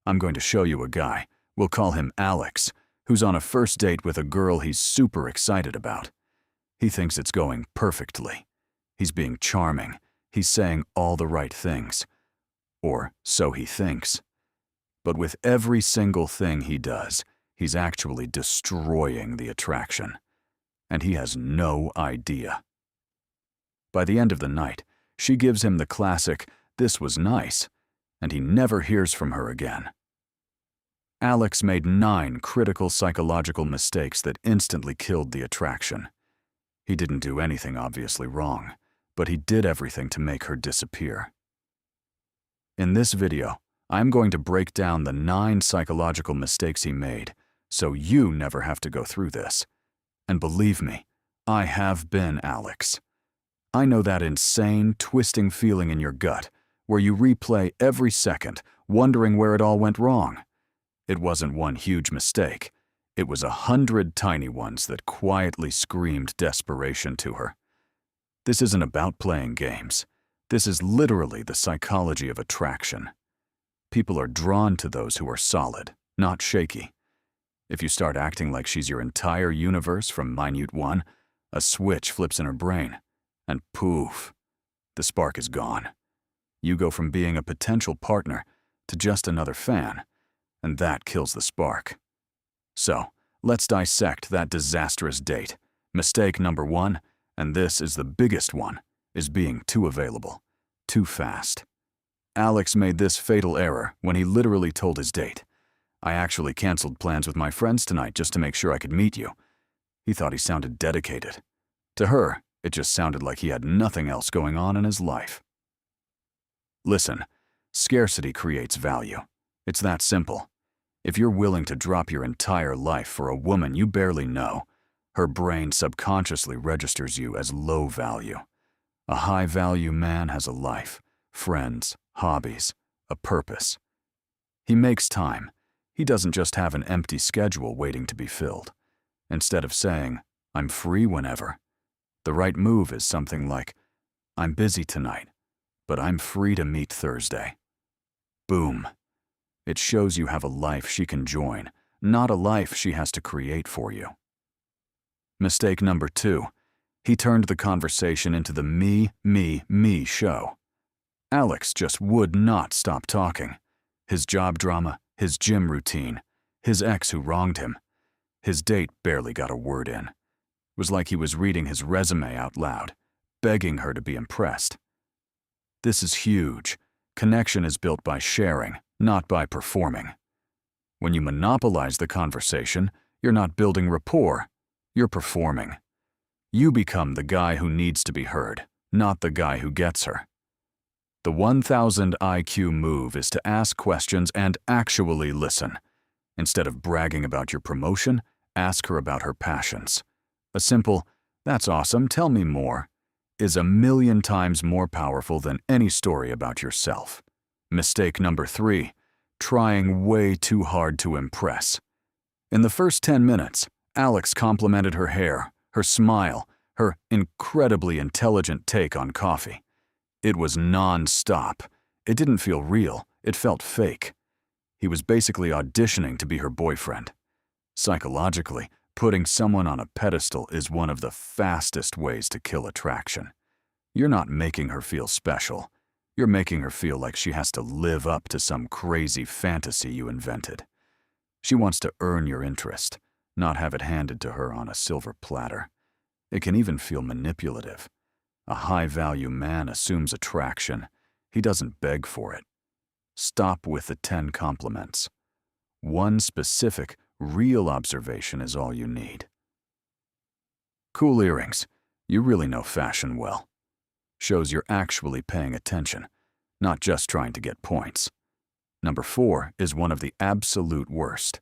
I'm going to show you a guy, we'll call him Alex, who's on a first date with a girl he's super excited about. He thinks it's going perfectly. He's being charming. He's saying all the right things. Or so he thinks. But with every single thing he does, he's actually destroying the attraction. And he has no idea. By the end of the night, she gives him the classic, "This was nice," and he never hears from her again. Alex made 9 critical psychological mistakes that instantly killed the attraction. He didn't do anything obviously wrong, but he did everything to make her disappear. In this video, I'm going to break down the 9 psychological mistakes he made, so you never have to go through this. And believe me, I have been Alex. I know that insane, twisting feeling in your gut, where you replay every second, wondering where it all went wrong. It wasn't one huge mistake. It was 100 tiny ones that quietly screamed desperation to her. This isn't about playing games. This is literally the psychology of attraction. People are drawn to those who are solid, not shaky. If you start acting like she's your entire universe from minute one, a switch flips in her brain, and poof, the spark is gone. You go from being a potential partner to just another fan, and that kills the spark. So, let's dissect that disastrous date. Mistake number 1, and this is the biggest one, is being too available, too fast. Alex made this fatal error when he literally told his date, "I actually canceled plans with my friends tonight just to make sure I could meet you." He thought he sounded dedicated. To her, it just sounded like he had nothing else going on in his life. Listen, scarcity creates value. It's that simple. If you're willing to drop your entire life for a woman you barely know, her brain subconsciously registers you as low value. A high-value man has a life, friends, hobbies, a purpose. He makes time. He doesn't just have an empty schedule waiting to be filled. Instead of saying, "I'm free whenever," the right move is something like, "I'm busy tonight, but I'm free to meet Thursday." Boom. It shows you have a life she can join, not a life she has to create for you. Mistake number 2. He turned the conversation into the me show. Alex just would not stop talking. His job drama, his gym routine, his ex who wronged him. His date barely got a word in. It was like he was reading his resume out loud, begging her to be impressed. This is huge. Connection is built by sharing, not by performing. When you monopolize the conversation, you're not building rapport, you're performing. You become the guy who needs to be heard, not the guy who gets her. The 1000 IQ move is to ask questions and actually listen. Instead of bragging about your promotion, ask her about her passions. A simple, "That's awesome, tell me more," is 1,000,000 times more powerful than any story about yourself. Mistake number 3, trying way too hard to impress. In the first 10 minutes, Alex complimented her hair, her smile, her incredibly intelligent take on coffee. It was non-stop. It didn't feel real, it felt fake. He was basically auditioning to be her boyfriend. Psychologically, putting someone on a pedestal is one of the fastest ways to kill attraction. You're not making her feel special. You're making her feel like she has to live up to some crazy fantasy you invented. She wants to earn your interest, not have it handed to her on a silver platter. It can even feel manipulative. A high-value man assumes attraction. He doesn't beg for it. Stop with the 10 compliments. One specific, real observation is all you need. Cool earrings. You really know fashion well. Shows you're actually paying attention, not just trying to get points. Number 4 is one of the absolute worst,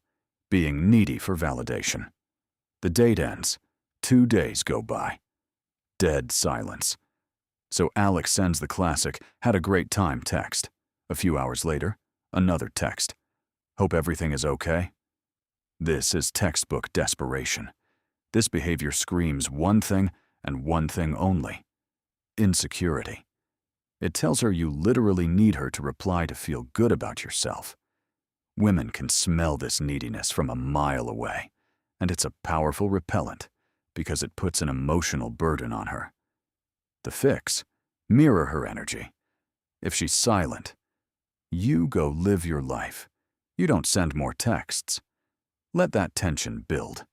being needy for validation. The date ends. 2 days go by. Dead silence. So Alex sends the classic, "Had a great time" text. A few hours later, another text. "Hope everything is okay." This is textbook desperation. This behavior screams one thing and one thing only: insecurity. It tells her you literally need her to reply to feel good about yourself. Women can smell this neediness from a mile away, and it's a powerful repellent because it puts an emotional burden on her. The fix: mirror her energy. If she's silent, you go live your life. You don't send more texts. Let that tension build.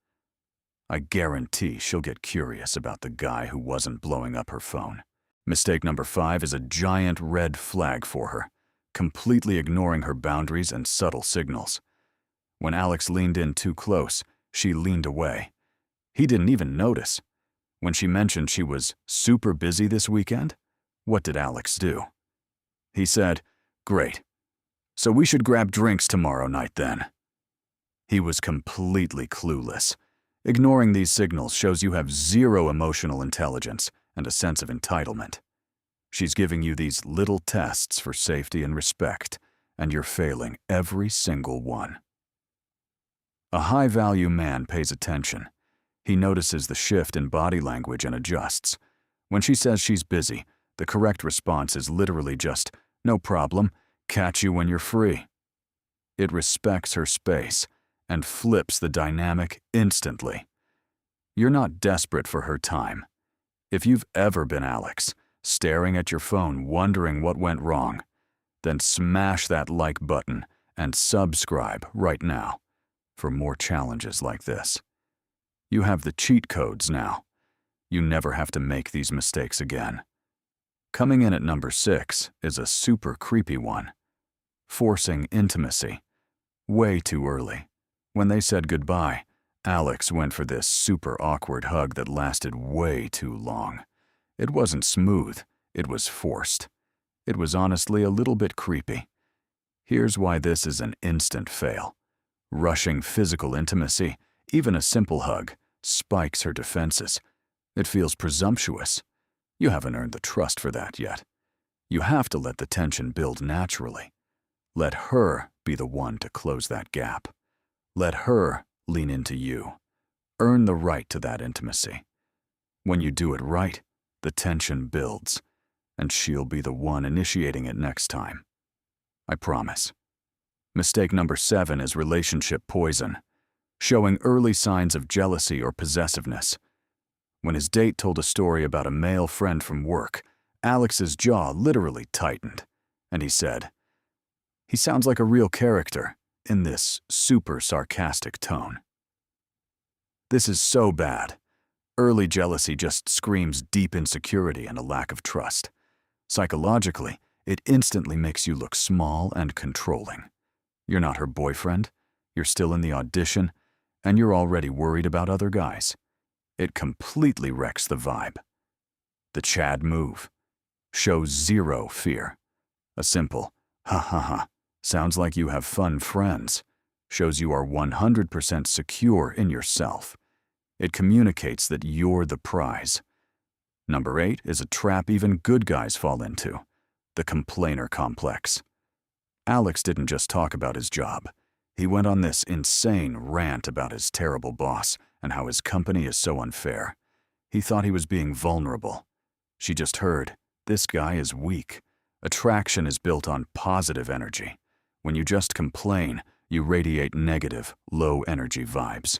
I guarantee she'll get curious about the guy who wasn't blowing up her phone. Mistake number 5 is a giant red flag for her, completely ignoring her boundaries and subtle signals. When Alex leaned in too close, she leaned away. He didn't even notice. When she mentioned she was super busy this weekend, what did Alex do? He said, "Great. So we should grab drinks tomorrow night then." He was completely clueless. Ignoring these signals shows you have zero emotional intelligence and a sense of entitlement. She's giving you these little tests for safety and respect, and you're failing every single one. A high-value man pays attention. He notices the shift in body language and adjusts. When she says she's busy, the correct response is literally just, "No problem, catch you when you're free." It respects her space and flips the dynamic instantly. You're not desperate for her time. If you've ever been Alex, staring at your phone wondering what went wrong, then smash that like button and subscribe right now for more challenges like this. You have the cheat codes now. You never have to make these mistakes again. Coming in at number 6 is a super creepy one. Forcing intimacy. Way too early. When they said goodbye, Alex went for this super awkward hug that lasted way too long. It wasn't smooth, it was forced. It was honestly a little bit creepy. Here's why this is an instant fail. Rushing physical intimacy, even a simple hug, spikes her defenses. It feels presumptuous. You haven't earned the trust for that yet. You have to let the tension build naturally. Let her be the one to close that gap. Let her lean into you. Earn the right to that intimacy. When you do it right, the tension builds, and she'll be the one initiating it next time. I promise. Mistake number 7 is relationship poison. Showing early signs of jealousy or possessiveness. When his date told a story about a male friend from work, Alex's jaw literally tightened, and he said, "He sounds like a real character," in this super sarcastic tone. This is so bad. Early jealousy just screams deep insecurity and a lack of trust. Psychologically, it instantly makes you look small and controlling. You're not her boyfriend, you're still in the audition, and you're already worried about other guys. It completely wrecks the vibe. The Chad move. Shows zero fear. A simple, "Ha ha ha, sounds like you have fun friends," shows you are 100% secure in yourself. It communicates that you're the prize. Number 8 is a trap even good guys fall into. The complainer complex. Alex didn't just talk about his job. He went on this insane rant about his terrible boss and how his company is so unfair. He thought he was being vulnerable. She just heard, "This guy is weak." Attraction is built on positive energy. When you just complain, you radiate negative, low-energy vibes.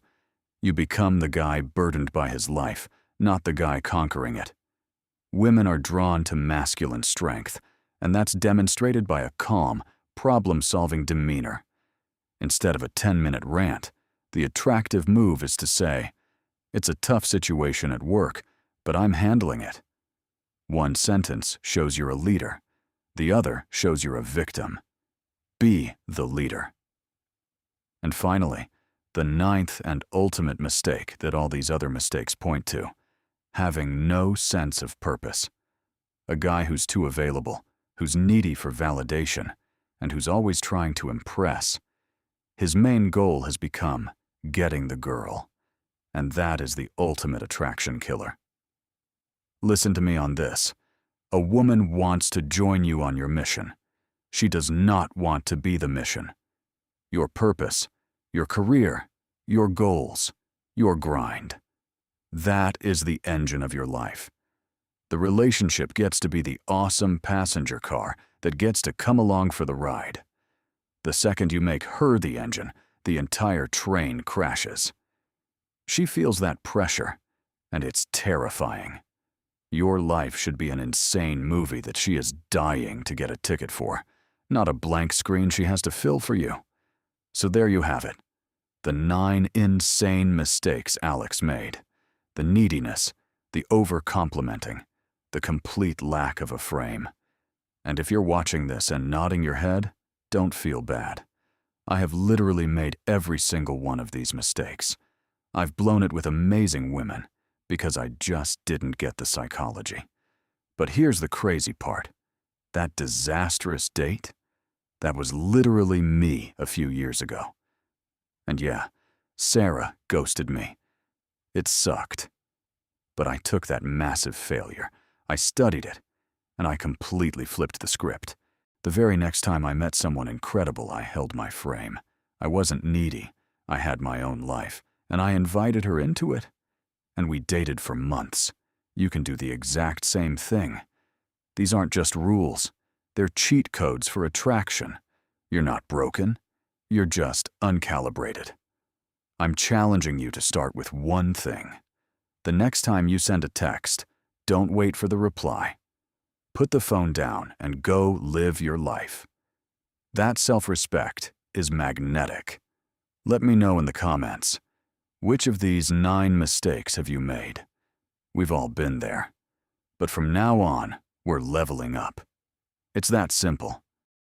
You become the guy burdened by his life, not the guy conquering it. Women are drawn to masculine strength, and that's demonstrated by a calm, problem-solving demeanor. Instead of a 10-minute rant, the attractive move is to say, "It's a tough situation at work, but I'm handling it." One sentence shows you're a leader. The other shows you're a victim. Be the leader. And finally, the 9th and ultimate mistake that all these other mistakes point to: having no sense of purpose. A guy who's too available, who's needy for validation, and who's always trying to impress. His main goal has become getting the girl, and that is the ultimate attraction killer. Listen to me on this. A woman wants to join you on your mission. She does not want to be the mission. Your purpose, your career, your goals, your grind. That is the engine of your life. The relationship gets to be the awesome passenger car that gets to come along for the ride. The second you make her the engine, the entire train crashes. She feels that pressure, and it's terrifying. Your life should be an insane movie that she is dying to get a ticket for, not a blank screen she has to fill for you. So there you have it. The 9 insane mistakes Alex made. The neediness, the over-complimenting, the complete lack of a frame. And if you're watching this and nodding your head, don't feel bad. I have literally made every single one of these mistakes. I've blown it with amazing women because I just didn't get the psychology. But here's the crazy part. That disastrous date? That was literally me a few years ago. And yeah, Sarah ghosted me. It sucked. But I took that massive failure. I studied it, and I completely flipped the script. The very next time I met someone incredible, I held my frame. I wasn't needy. I had my own life, and I invited her into it. And we dated for months. You can do the exact same thing. These aren't just rules. They're cheat codes for attraction. You're not broken. You're just uncalibrated. I'm challenging you to start with one thing. The next time you send a text, don't wait for the reply. Put the phone down and go live your life. That self-respect is magnetic. Let me know in the comments. Which of these 9 mistakes have you made? We've all been there. But from now on, we're leveling up. It's that simple.